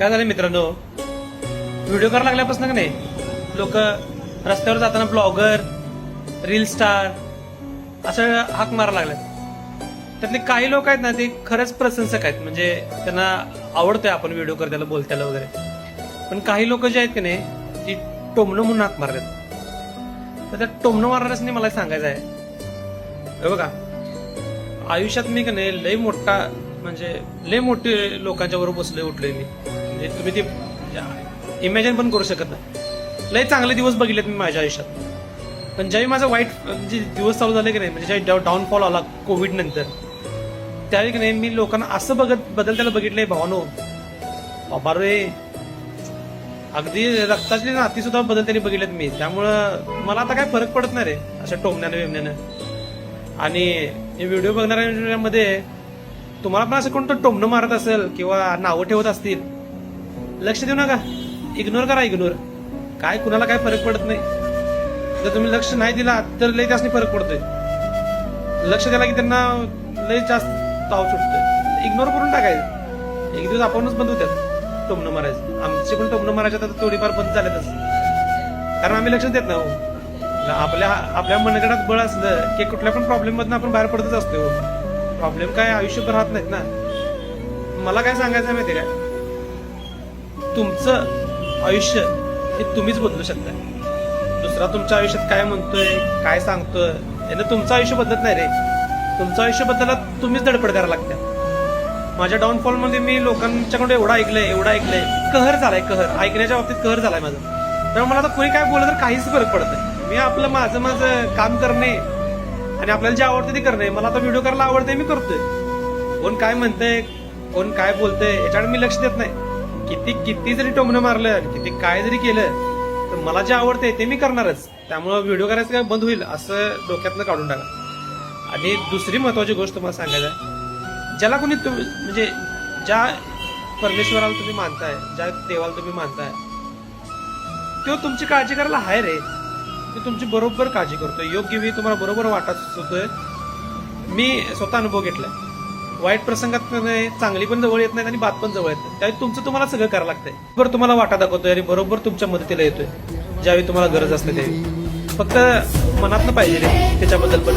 काय झालं मित्रांनो, व्हिडिओ करायला लागल्यापासून का नाही लोक रस्त्यावर जाताना ब्लॉगर, रील स्टार असं हाक मारायला लागल्यात. त्यातले काही लोक आहेत ना ते खरंच प्रशंसक आहेत, म्हणजे त्यांना आवडतंय आपण व्हिडिओ करताना बोलताना वगैरे. पण काही लोक जे आहेत की नाही ती टोमणं म्हणून हाक मारतात. तर त्या टोमणं मारणाऱ्यासनी मला सांगायचं आहे, बघा आयुष्यात मी का नाही लय मोठा म्हणजे लय मोठे लोकांच्या बरोबर बसलोय उठलोय मी, म्हणजे तुम्ही ते इमॅजिन पण करू शकत नाही. लय चांगले दिवस बघितलेत मी माझ्या आयुष्यात. पण ज्यावेळी माझा वाईट म्हणजे दिवस चालू झाले की नाही, म्हणजे ज्यावेळी डाऊनफॉल आला कोविड नंतर, त्यावेळी की नाही मी लोकांना असं बदलत्याला बघितलंय भावानो, बाबा रे अगदी रक्ताची नाती सुद्धा बदलताना बघितलेत मी. त्यामुळं मला आता काय फरक पडत नाही रे अशा टोमण्यानं बिमण्यानं. आणि हे व्हिडिओ बघणाऱ्यांमध्ये तुम्हाला पण असं कोणतं टोमणं मारत असेल किंवा नावं ठेवत असतील, लक्ष देऊ नका, इग्नोर करा. इग्नोर काय, कुणाला काय फरक पडत नाही. जर तुम्ही लक्ष नाही दिला तर लय त्यासनी फरक पडतोय. लक्ष दिला की त्यांना लय जास्त ताव सुटतोय. इग्नोर करून टाकायचं. एक दिवस आपणच बंद होत्यात टोमणं मारायचं. आमचे पण टोमणं मारायच्या तर थोडीफार बंद झाल्यातच, कारण आम्ही लक्ष देत नाही. आपल्या मनगटात बळ असलं की कुठल्या पण प्रॉब्लेम मधून आपण बाहेर पडतच असतो. प्रॉब्लेम काय आयुष्यभर राहत नाहीत ना. मला काय सांगायचं माहितीये काय, तुमचं आयुष्य हे तुम्हीच बदलू शकता. दुसरा तुमच्या आयुष्यात काय म्हणतोय, काय सांगतोय, यानं तुमचं आयुष्य बदलत नाही रे. तुमचं आयुष्य बदलायला तुम्हीच धडपड करायला लागते. माझ्या डाऊनफॉल मध्ये मी लोकांच्याकडे एवढं ऐकलंय, कहर झालाय, कहर ऐकण्याच्या बाबतीत कहर झालाय माझं. त्यामुळे मला आता कोणी काय बोललं तर काहीच फरक पडत नाही. मी आपलं माझं काम करणे आणि आपल्याला जे आवडते ते करणे. मला आता व्हिडिओ करायला आवडते, मी करतोय. कोण काय म्हणतंय, कोण काय बोलतंय याच्याकडे मी लक्ष देत नाही. किती जरी टोमणं मारलं, किती काय जरी केलं, तर मला जे आवडते ते मी करणारच. त्यामुळं व्हिडिओ करायचं काय बंद होईल असं डोक्यातनं काढून टाका. आणि दुसरी महत्वाची गोष्ट मला सांगायचं आहे, ज्याला कोणी म्हणजे ज्या परमेश्वराला तुम्ही मानताय, ज्या देवाला तुम्ही मानताय, तो तुमची काळजी करायला हाय रे. तो तुमची बरोबर काळजी करतोय, योग्य वेळी तुम्हाला बरोबर वाटा सुचवतोय. मी स्वतः अनुभव घेतलाय. वाईट प्रसंगात चांगली पण जवळ येत नाही आणि बात पण जवळ येत नाही. त्यावेळी तुमचं तुम्हाला सगळं करावं लागतंय. बरोबर तुम्हाला वाटा दाखवतोय आणि बरोबर तुमच्या मदतीला येतोय ज्यावेळी तुम्हाला गरज असते त्यावेळी. फक्त मनातनं पाहिजे रे त्याच्याबद्दल पण,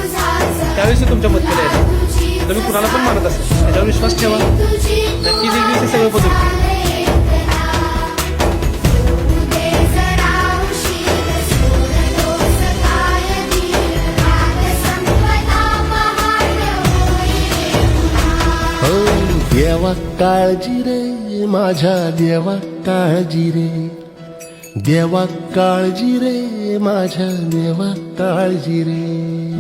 त्यावेळेस तुमच्या मदतीला येतो. तुम्ही कुणाला पण मानत असेल त्याच्यावर विश्वास ठेवा, नक्कीच एक दिवशी सगळं बदलतं. देवा काळजी रे माझ्या देवा काळजी रे, देवा काळजी रे माझ्या देवा काळजी रे.